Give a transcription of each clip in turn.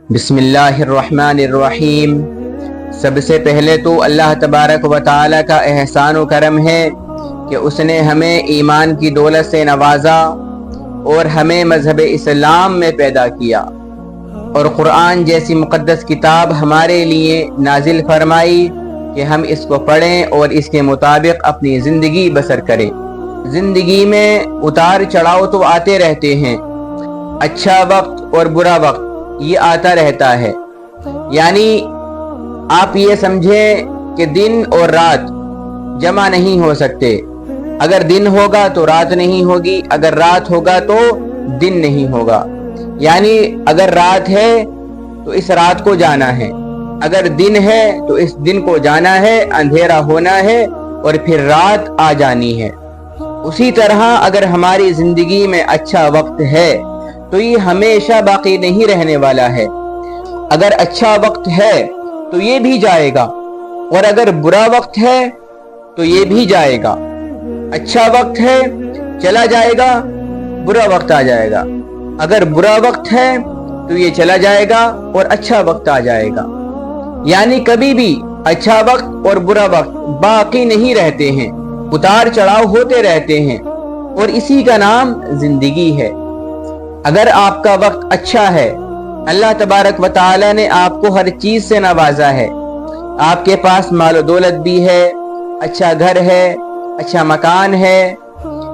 बिस्मिल्लाहिर्रहमानिर्रहीम। सबसे पहले तो अल्लाह तबारक व तआला का एहसान व करम है कि उसने हमें ईमान की दौलत से नवाजा और हमें मज़हब इस्लाम में पैदा किया और क़ुरआन जैसी मुक़द्दस किताब हमारे लिए नाजिल फरमाई कि हम इसको पढ़ें और इसके मुताबिक अपनी ज़िंदगी बसर करें। ज़िंदगी में उतार चढ़ाव तो आते रहते हैं, अच्छा वक्त और बुरा वक्त ये आता रहता है। यानी आप ये समझें कि दिन और रात जमा नहीं हो सकते। अगर दिन होगा तो रात नहीं होगी, अगर रात होगा तो दिन नहीं होगा। यानी अगर रात है तो इस रात को जाना है, अगर दिन है तो इस दिन को जाना है, अंधेरा होना है और फिर रात आ जानी है। उसी तरह अगर हमारी जिंदगी में अच्छा वक्त है तो ये हमेशा बाकी नहीं रहने वाला है। अगर अच्छा वक्त है तो ये भी जाएगा और अगर बुरा वक्त है तो ये भी जाएगा। अच्छा वक्त है चला जाएगा, बुरा वक्त आ जाएगा। अगर बुरा वक्त है तो ये चला जाएगा और अच्छा वक्त आ जाएगा। यानी कभी भी अच्छा वक्त और बुरा वक्त बाकी नहीं रहते हैं, उतार चढ़ाव होते रहते हैं और इसी का नाम जिंदगी है। अगर आपका वक्त अच्छा है, अल्लाह तबारक व तआला ने आपको हर चीज से नवाजा है। आपके पास मालो दौलत भी है, अच्छा घर है, अच्छा मकान है,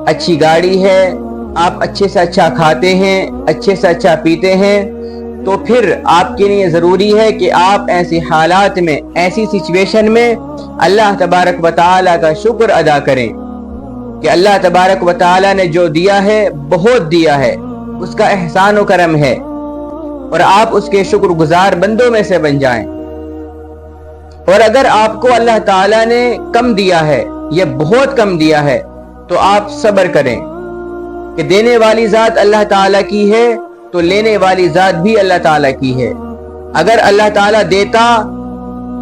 अच्छी गाड़ी है, आप अच्छे से अच्छा खाते हैं, अच्छे से अच्छा पीते हैं, तो फिर आपके लिए ज़रूरी है कि आप ऐसी हालात में, ऐसी सिचुएशन में अल्लाह तबारक व तआला का शुक्र अदा करें कि अल्लाह तबारक व तआला ने जो दिया है बहुत दिया है, उसका एहसान व करम है और आप उसके शुक्रगुजार बंदों में से बन जाएं। और अगर आपको अल्लाह ताला ने कम दिया है, ये बहुत कम दिया है, तो आप सब्र करें कि देने वाली ज़ात अल्लाह ताला की है तो लेने वाली ज़ात भी अल्लाह ताला की है। अगर अल्लाह ताला देता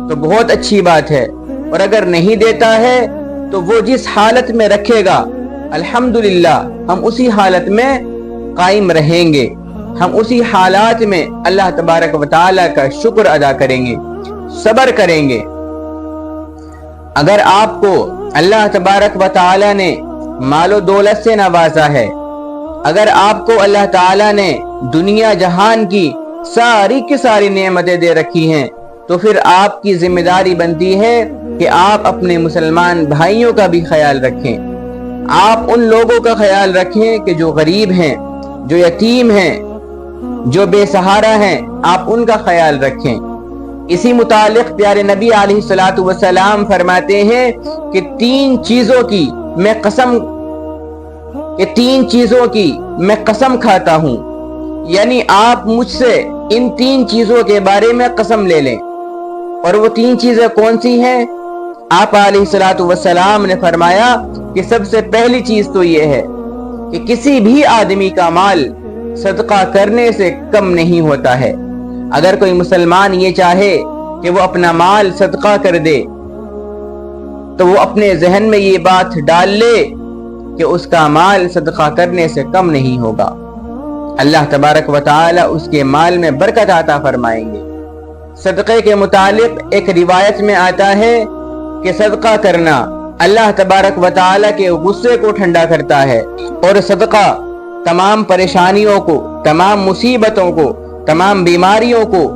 तो बहुत अच्छी बात है और अगर नहीं देता है तो वो जिस हालत में रखेगा अल्हम्दुलिल्लाह हम उसी हालत में कायम रहेंगे, हम उसी हालात में अल्लाह तबारक व तआला का शुक्र अदा करेंगे, सब्र करेंगे। अगर आपको अल्लाह तबारक व तआला ने मालो दौलत से नवाजा है, अगर आपको अल्लाह ताला ने दुनिया जहान की सारी की सारी नेमतें दे रखी हैं, तो फिर आपकी जिम्मेदारी बनती है कि आप अपने मुसलमान भाइयों का भी ख्याल रखें। आप उन लोगों का ख्याल रखें कि जो गरीब हैं, जो यतीम हैं, जो बेसहारा हैं, आप उनका ख्याल रखें। इसी मुतालिक प्यारे नबी अलैहिस्सलातु वस्सलाम फरमाते हैं कि तीन चीजों की मैं कसम खाता हूं। यानी आप मुझसे इन तीन चीजों के बारे में कसम ले लें। और वो तीन चीजें कौन सी हैं? आप अलैहिस्सलातु वस्सलाम ने फरमाया कि सबसे पहली चीज तो ये है कि किसी भी आदमी का माल सदका करने से कम नहीं होता है। अगर कोई मुसलमान ये चाहे कि वो अपना माल सदका कर दे तो वो अपने जहन में ये बात डाल ले कि उसका माल सदका करने से कम नहीं होगा। अल्लाह तबारक व तआला उसके माल में बरकत आता फरमाएंगे। सदक़े के मुतालिक एक रिवायत में आता है कि सदका करना अल्लाह तबारक व तआला के गुस्से को ठंडा करता है और सदका तमाम परेशानियों को, तमाम मुसीबतों को, तमाम बीमारियों को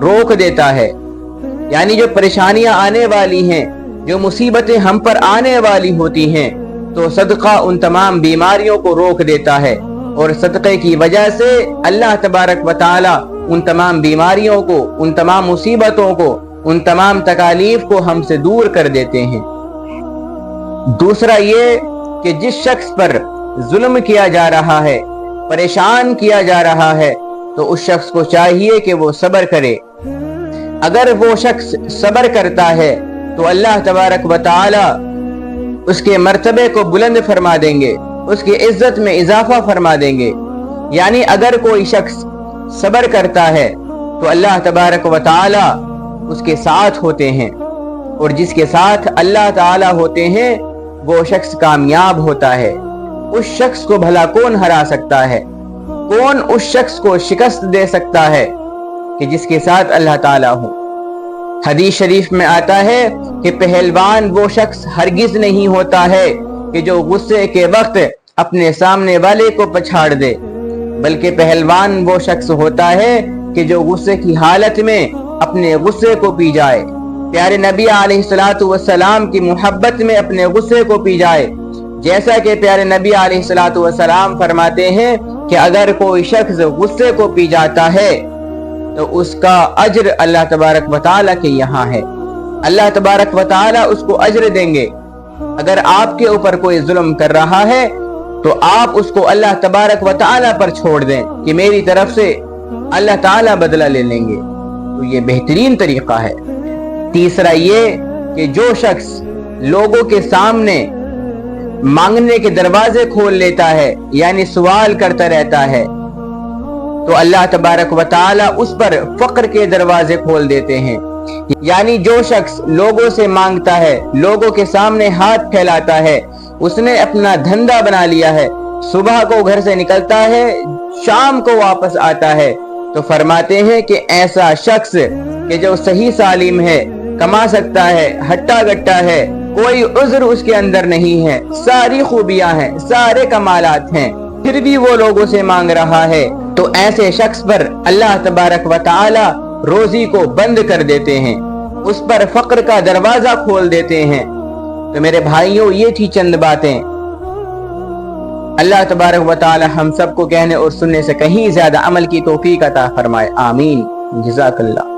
रोक देता है। यानी जो परेशानियां आने वाली हैं, जो मुसीबतें हम पर आने वाली होती हैं, तो सदका उन तमाम बीमारियों को रोक देता है और सदक़े की वजह से अल्लाह तबारक व तआला उन तमाम बीमारियों को, उन तमाम मुसीबतों को, उन तमाम तकालीफ को हमसे दूर कर देते हैं। दूसरा ये कि जिस शख्स पर जुल्म किया जा रहा है, परेशान किया जा रहा है, तो उस शख्स को चाहिए कि वो सब्र करे। अगर वो शख्स सब्र करता है तो अल्लाह तबारक व तआला उसके मर्तबे को बुलंद फरमा देंगे, उसकी इज्जत में इजाफा फरमा देंगे। यानी अगर कोई शख्स सब्र करता है तो अल्लाह तबारक व तआला उसके साथ होते हैं और जिसके साथ अल्लाह ताला होते हैं वो शख्स कामयाब होता है। उस शख्स को भला कौन हरा सकता है? कौन उस शख्स को शिकस्त दे सकता है? کہ جس کے ساتھ اللہ تعالیٰ ہو۔ حدیث شریف میں آتا ہے کہ پہلوان وہ شخص ہرگز نہیں ہوتا ہے کہ جو غصے کے وقت اپنے سامنے والے کو پچھاڑ دے، بلکہ پہلوان وہ شخص ہوتا ہے کہ جو غصے کی حالت میں اپنے غصے کو پی جائے، پیارے نبی علیہ السلام کی محبت میں اپنے غصے کو پی جائے۔ جیسا کہ پیارے نبی علیہ السلام فرماتے ہیں کہ اگر کوئی شخص غصے کو پی جاتا ہے تو اس کا اجر اللہ تبارک و تعالیٰ کے یہاں ہے، اللہ تبارک و تعالیٰ اس کو اجر دیں گے۔ اگر آپ کے اوپر کوئی ظلم کر رہا ہے تو آپ اس کو اللہ تبارک و تعالیٰ پر چھوڑ دیں کہ میری طرف سے اللہ تعالیٰ بدلہ لے لیں گے، تو یہ بہترین طریقہ ہے۔ تیسرا یہ کہ جو شخص لوگوں کے سامنے مانگنے کے دروازے کھول لیتا ہے، یعنی سوال کرتا رہتا ہے، تو اللہ تبارک و تعالیٰ اس پر فقر کے دروازے کھول دیتے ہیں۔ یعنی جو شخص لوگوں سے مانگتا ہے، لوگوں کے سامنے ہاتھ پھیلاتا ہے، اس نے اپنا دھندا بنا لیا ہے، صبح کو گھر سے نکلتا ہے، شام کو واپس آتا ہے، تو فرماتے ہیں کہ ایسا شخص کہ جو صحیح سالم ہے، کما سکتا ہے، ہٹا گٹا ہے، کوئی عذر اس کے اندر نہیں ہے، ساری خوبیاں ہیں، سارے کمالات ہیں، پھر بھی وہ لوگوں سے مانگ رہا ہے، تو ایسے شخص پر اللہ تبارک و تعالی روزی کو بند کر دیتے ہیں، اس پر فقر کا دروازہ کھول دیتے ہیں۔ تو میرے بھائیوں، یہ تھی چند باتیں۔ اللہ تبارک و تعالی ہم سب کو کہنے اور سننے سے کہیں زیادہ عمل کی توفیق عطا فرمائے، آمین۔ جزاک اللہ۔